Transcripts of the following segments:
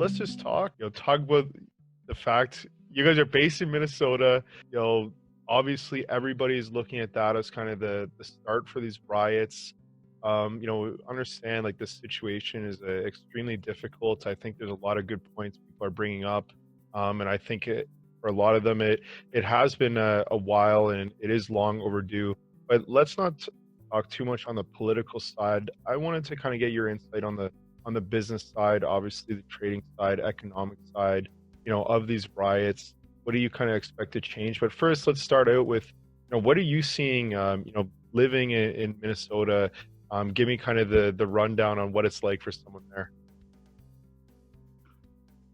let's just talk. Talk about the fact you guys are based in Minnesota. Obviously everybody's looking at that as kind of the start for these riots. Understand like this situation is extremely difficult. I think there's a lot of good points people are bringing up, and I think for a lot of them it has been a while and it is long overdue. But let's not talk too much on the political side. I wanted to kind of get your insight on the business side, obviously the trading side, economic side, of these riots. What do you kind of expect to change? But first, let's start out with, what are you seeing, living in Minnesota? Give me kind of the rundown on what it's like for someone there.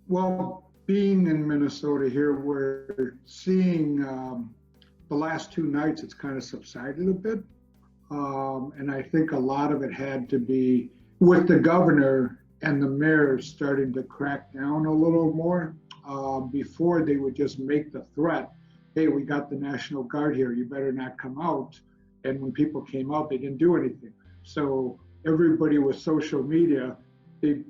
Well, being in Minnesota here, we're seeing the last 2 nights, it's kind of subsided a bit. And I think a lot of it had to be with the governor and the mayor starting to crack down a little more. Before they would just make the threat, hey, we got the National Guard here, you better not come out. And when people came out, they didn't do anything. So everybody with social media, they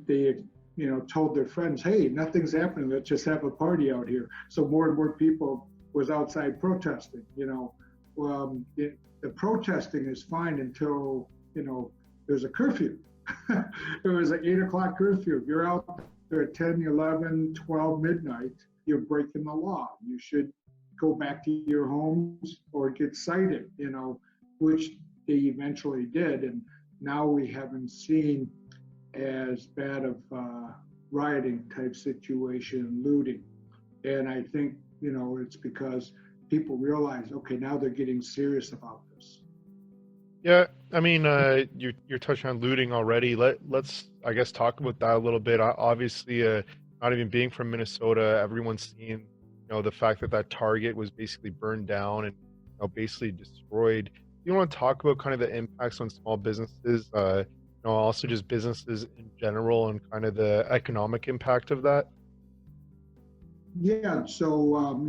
told their friends, hey, nothing's happening, let's just have a party out here. So more and more people was outside protesting. The protesting is fine until, there's a curfew. There was an 8 o'clock curfew. If you're out there at 10, 11, 12, midnight, you're breaking the law. You should go back to your homes or get cited, which they eventually did. And now we haven't seen as bad of rioting type situation, looting. And I think, it's because people realize, okay, now they're getting serious about this. Yeah, I mean, you're touching on looting already. Let's, I guess, talk about that a little bit. Obviously, not even being from Minnesota, everyone's seen, the fact that Target was basically burned down and basically destroyed. You want to talk about kind of the impacts on small businesses, also just businesses in general and kind of the economic impact of that? Yeah, so,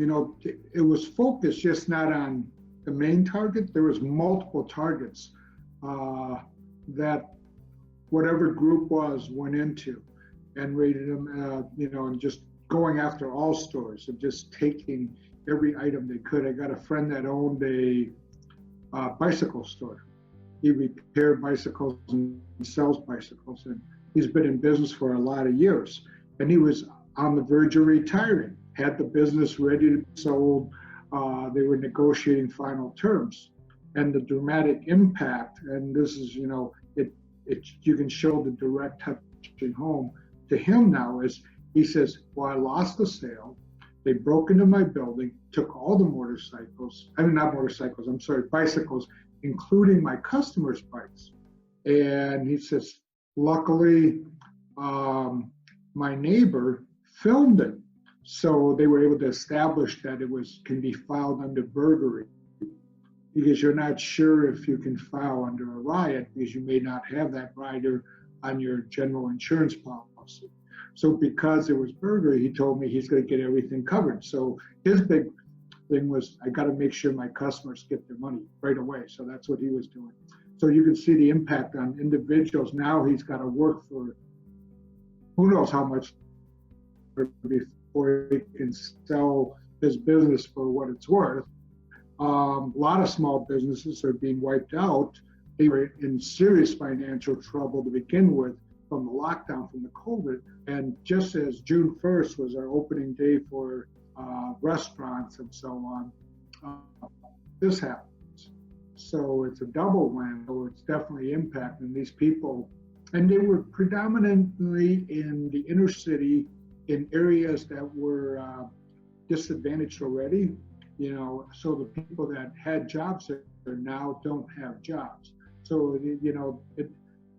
it was focused just not on the main target. There was multiple targets that whatever group went into and raided them, and just going after all stores and just taking every item they could. I got a friend that owned a bicycle store. He repaired bicycles and sells bicycles, and he's been in business for a lot of years. And he was on the verge of retiring, had the business ready to be sold. They were negotiating final terms, and the dramatic impact. And this is, you can show the direct touching home to him now. Is he says, well, I lost the sale. They broke into my building, took all the bicycles, including my customers' bikes. And he says, luckily, my neighbor filmed it. So they were able to establish that it can be filed under burglary, because you're not sure if you can file under a riot because you may not have that rider on your general insurance policy. So because it was burglary, he told me he's going to get everything covered. So his big thing was, I got to make sure my customers get their money right away. So that's what he was doing. So you can see the impact on individuals. Now he's got to work for who knows how much before he can sell his business for what it's worth. A lot of small businesses are being wiped out. They were in serious financial trouble to begin with from the lockdown, from the COVID. And just as June 1st was our opening day for restaurants and so on, this happens. So it's a double whammy. So it's definitely impacting these people. And they were predominantly in the inner city, in areas that were disadvantaged already, so the people that had jobs there now don't have jobs. So,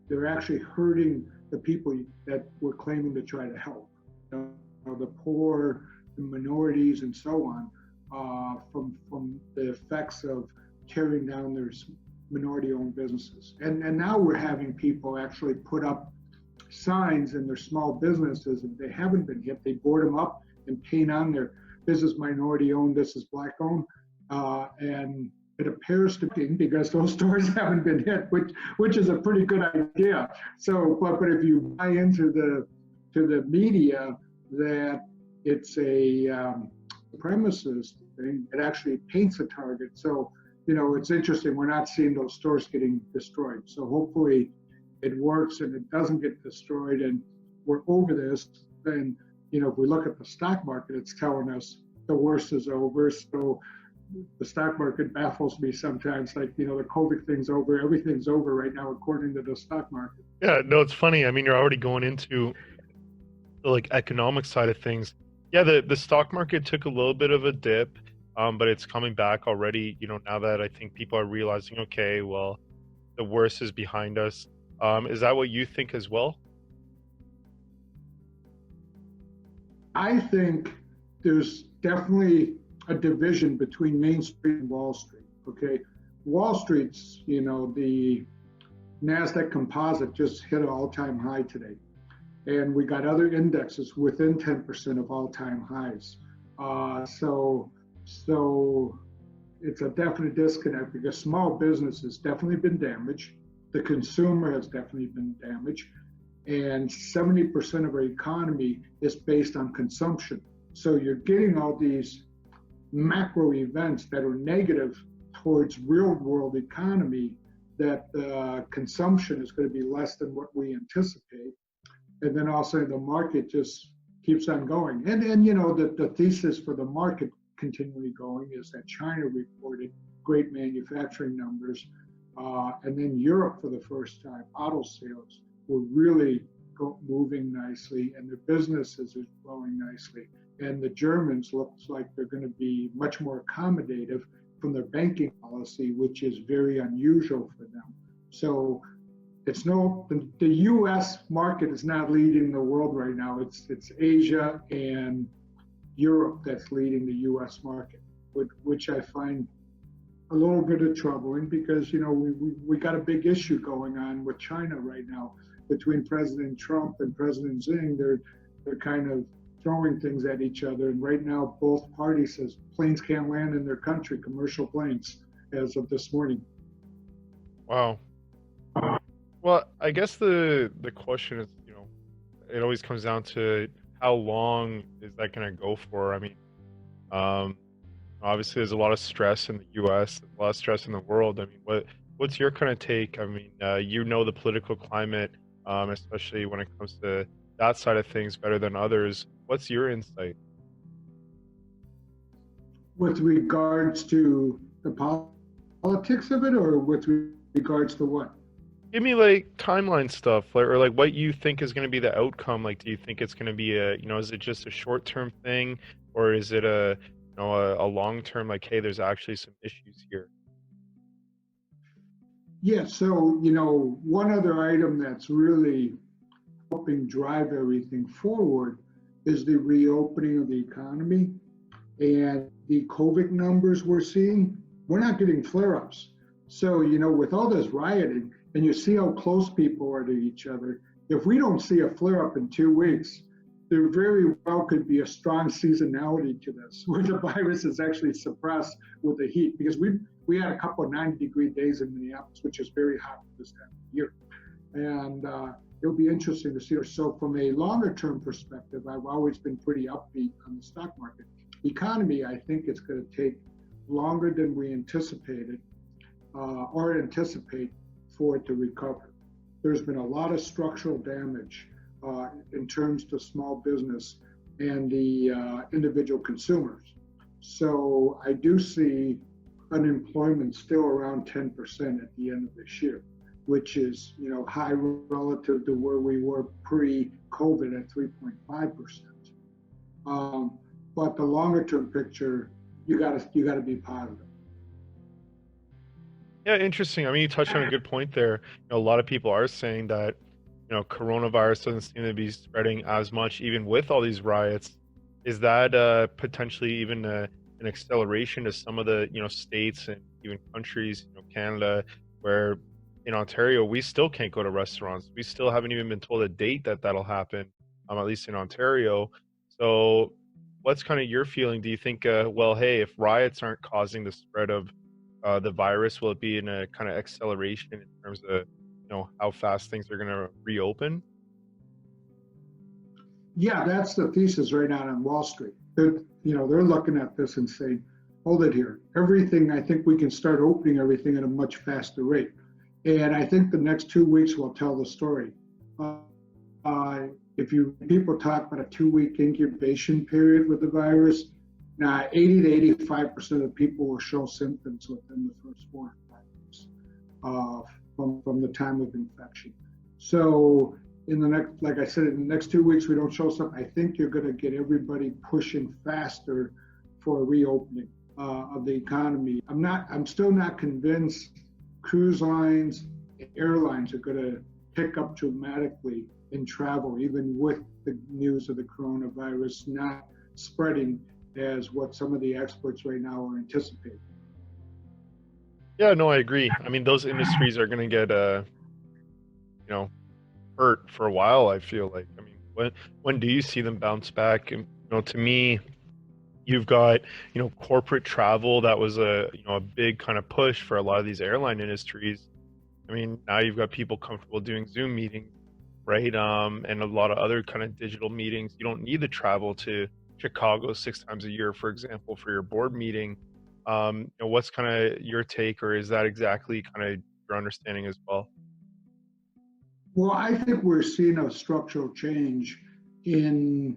they're actually hurting the people that we're claiming to try to help, the poor, the minorities, and so on, from the effects of tearing down their minority-owned businesses. And now we're having people actually put up signs in their small businesses, and they haven't been hit. They board them up and paint on there, this is minority owned, this is black owned, and it appears to be because those stores haven't been hit, which is a pretty good idea. So, but if you buy into to the media that it's a supremacist thing. It actually paints a target. So, it's interesting. We're not seeing those stores getting destroyed. So hopefully it works and it doesn't get destroyed and we're over this. And, if we look at the stock market, it's telling us the worst is over. So the stock market baffles me sometimes, like, the COVID thing's over, everything's over right now, according to the stock market. Yeah, no, it's funny. I mean, you're already going into the like economic side of things. Yeah, the stock market took a little bit of a dip, but it's coming back already. Now that I think people are realizing, okay, well, the worst is behind us. Is that what you think as well? I think there's definitely a division between Main Street and Wall Street. Okay. Wall Street's, the NASDAQ composite just hit an all time high today. And we got other indexes within 10% of all time highs. So it's a definite disconnect because small business has definitely been damaged. The consumer has definitely been damaged. And 70% of our economy is based on consumption. So you're getting all these macro events that are negative towards real world economy, that consumption is going to be less than what we anticipate. And then also the market just keeps on going. And the thesis for the market continually going is that China reported great manufacturing numbers. And then Europe, for the first time, auto sales were really moving nicely and their businesses are growing nicely. And the Germans looks like they're going to be much more accommodative from their banking policy, which is very unusual for them. So the U.S. market is not leading the world right now. It's Asia and Europe that's leading the U.S. market, which I find a little bit of troubling because we got a big issue going on with China right now between President Trump and President Xi. They're kind of throwing things at each other, and right now both parties says planes can't land in their country, commercial planes, as of this morning. Wow. Well, I guess the question is, it always comes down to how long is that going to go for? I mean, obviously there's a lot of stress in the U.S., a lot of stress in the world. I mean, what's your kind of take? I mean, the political climate, especially when it comes to that side of things better than others. What's your insight? With regards to the politics of it, or with regards to what? Give me like timeline stuff, or like what you think is going to be the outcome. Like, do you think it's going to be is it just a short-term thing, or is it a long-term, like, hey, there's actually some issues here? Yeah, so, one other item that's really helping drive everything forward is the reopening of the economy and the COVID numbers we're seeing. We're not getting flare-ups. So, with all this rioting, and you see how close people are to each other, if we don't see a flare-up in 2 weeks, there very well could be a strong seasonality to this, where the virus is actually suppressed with the heat, because we had a couple of 90-degree days in Minneapolis, which is very hot this time of year. And it'll be interesting to see. So from a longer-term perspective, I've always been pretty upbeat on the stock market. Economy, I think it's going to take longer than we anticipated or anticipate for it to recover. There's been a lot of structural damage in terms to small business and the individual consumers. So I do see unemployment still around 10% at the end of this year, which is high relative to where we were pre-COVID at 3.5%. But the longer-term picture, you got to be positive. Yeah, interesting. I mean, you touched on a good point there. A lot of people are saying that coronavirus doesn't seem to be spreading as much, even with all these riots. Is that potentially even an acceleration to some of the states and even countries, Canada, where in Ontario we still can't go to restaurants. We still haven't even been told a date that'll happen, at least in Ontario. So, what's kind of your feeling? Do you think, well, hey, if riots aren't causing the spread of the virus, will it be in a kind of acceleration in terms of how fast things are going to reopen? Yeah, that's the thesis right now on Wall Street. They're looking at this and saying, hold it here. Everything, I think we can start opening everything at a much faster rate. And I think the next 2 weeks will tell the story. Uh, if people talk about a 2 week incubation period with the virus, now 80 to 85% of people will show symptoms within the first 4 or 5 weeks from the time of infection. So in the next, like I said, in the next 2 weeks, we don't show something. I think you're going to get everybody pushing faster for a reopening of the economy. I'm still not convinced cruise lines, airlines are going to pick up dramatically in travel, even with the news of the coronavirus not spreading as what some of the experts right now are anticipating. Yeah, no, I agree. I mean, those industries are going to get, hurt for a while, I feel like. I mean, when do you see them bounce back? And, to me, you've got, corporate travel that was a big kind of push for a lot of these airline industries. I mean, now you've got people comfortable doing Zoom meetings, right? And a lot of other kind of digital meetings. You don't need to travel to Chicago 6 times a year, for example, for your board meeting. What's kind of your take, or is that exactly kind of your understanding as well? Well, I think we're seeing a structural change in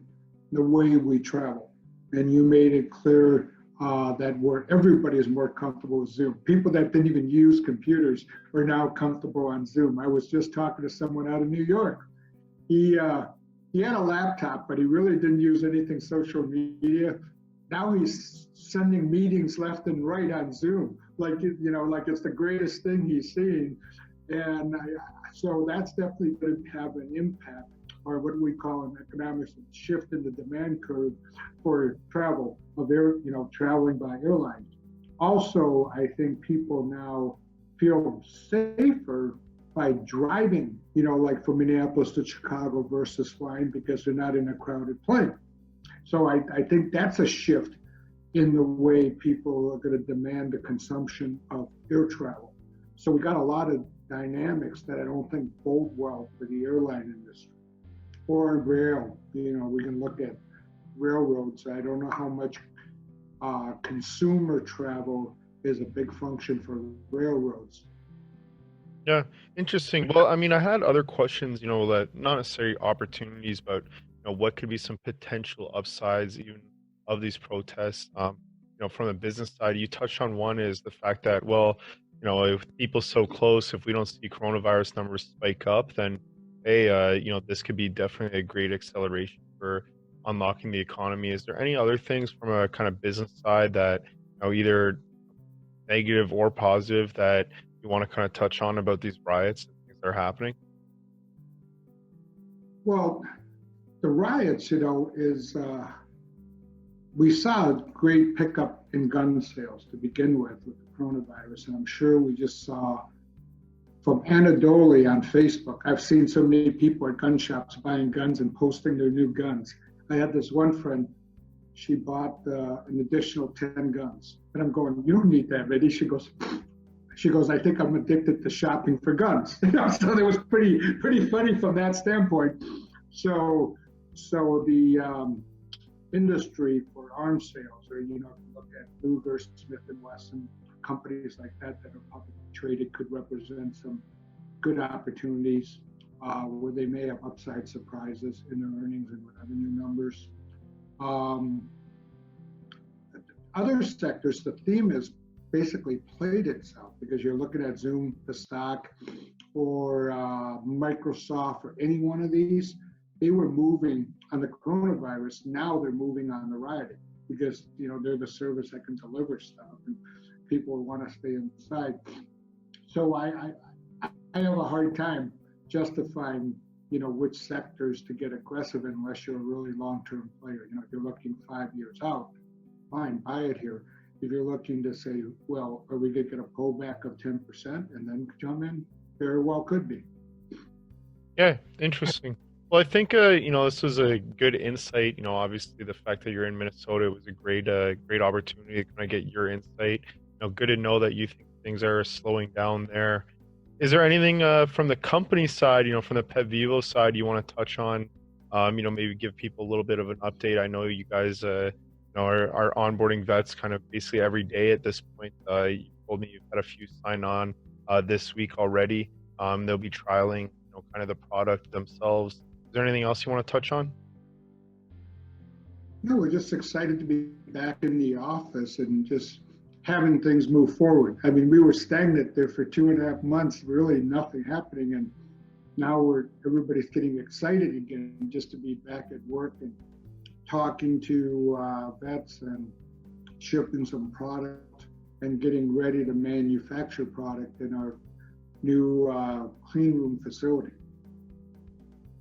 the way we travel. And you made it clear that everybody is more comfortable with Zoom. People that didn't even use computers are now comfortable on Zoom. I was just talking to someone out of New York. He had a laptop, but he really didn't use anything social media. Now he's sending meetings left and right on Zoom, like it's the greatest thing he's seen. And so that's definitely going to have an impact, or what we call in economics, a shift in the demand curve for travel traveling by airline. Also, I think people now feel safer by driving, like from Minneapolis to Chicago versus flying, because they're not in a crowded plane. So I think that's a shift in the way people are going to demand the consumption of air travel. So we got a lot of dynamics that I don't think bode well for the airline industry. Or rail, we can look at railroads. I don't know how much consumer travel is a big function for railroads. Yeah, interesting. Well, I mean, I had other questions, that not necessarily opportunities, but what could be some potential upsides even of these protests? From the business side, you touched on one is the fact that, well, if people so close, if we don't see coronavirus numbers spike up, then hey, this could be definitely a great acceleration for unlocking the economy. Is there any other things from a kind of business side that, either negative or positive, that you want to kind of touch on about these riots and things that are happening? Well, the riots, we saw a great pickup in gun sales to begin with the coronavirus. And I'm sure we just saw from anecdotally on Facebook, I've seen so many people at gun shops buying guns and posting their new guns. I had this one friend, she bought an additional 10 guns. And I'm going, you don't need that many. She goes, I think I'm addicted to shopping for guns. So it was pretty funny from that standpoint. So the industry for arms sales, or look at Luger, Smith and Wesson, companies like that are publicly traded, could represent some good opportunities where they may have upside surprises in their earnings and revenue numbers. Other sectors, the theme is basically played itself, because you're looking at Zoom, the stock, or Microsoft, or any one of these. They were moving on the coronavirus. Now they're moving on the rioting, because they're the service that can deliver stuff, and people want to stay inside. So I have a hard time justifying which sectors to get aggressive in, unless you're a really long-term player. If you're looking 5 years out, fine, buy it here. If you're looking to say, well, are we going to get a pullback of 10% and then jump in? Very well could be. Yeah, interesting. Well, I think this was a good insight. Obviously the fact that you're in Minnesota was a great opportunity to kind of get your insight. Good to know that you think things are slowing down there. Is there anything from the company side, from the Petvivo side, you want to touch on Maybe give people a little bit of an update. I know you guys, are onboarding vets kind of basically every day at this point. You told me you've had a few sign on this week already. They'll be trialing, kind of the product themselves. Is there anything else you want to touch on? No, we're just excited to be back in the office and just having things move forward. I mean, we were stagnant there for 2.5 months, really nothing happening, and now everybody's getting excited again just to be back at work and talking to vets and shipping some product and getting ready to manufacture product in our new clean room facility.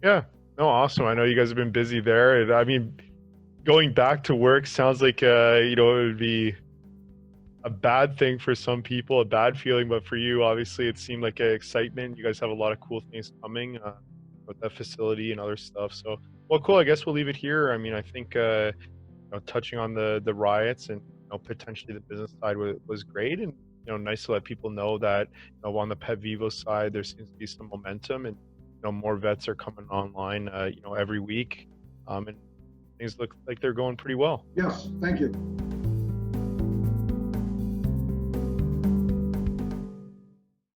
Yeah. No, awesome. I know you guys have been busy there. And I mean, going back to work sounds like, it would be a bad thing for some people, a bad feeling, but for you, obviously, it seemed like an excitement. You guys have a lot of cool things coming with that facility and other stuff. So, well, cool. I guess we'll leave it here. I mean, I think touching on the riots and potentially the business side was great, and nice to let people know that on the Petvivo side there seems to be some momentum, and more vets are coming online every week, and things look like they're going pretty well. Yes, thank you.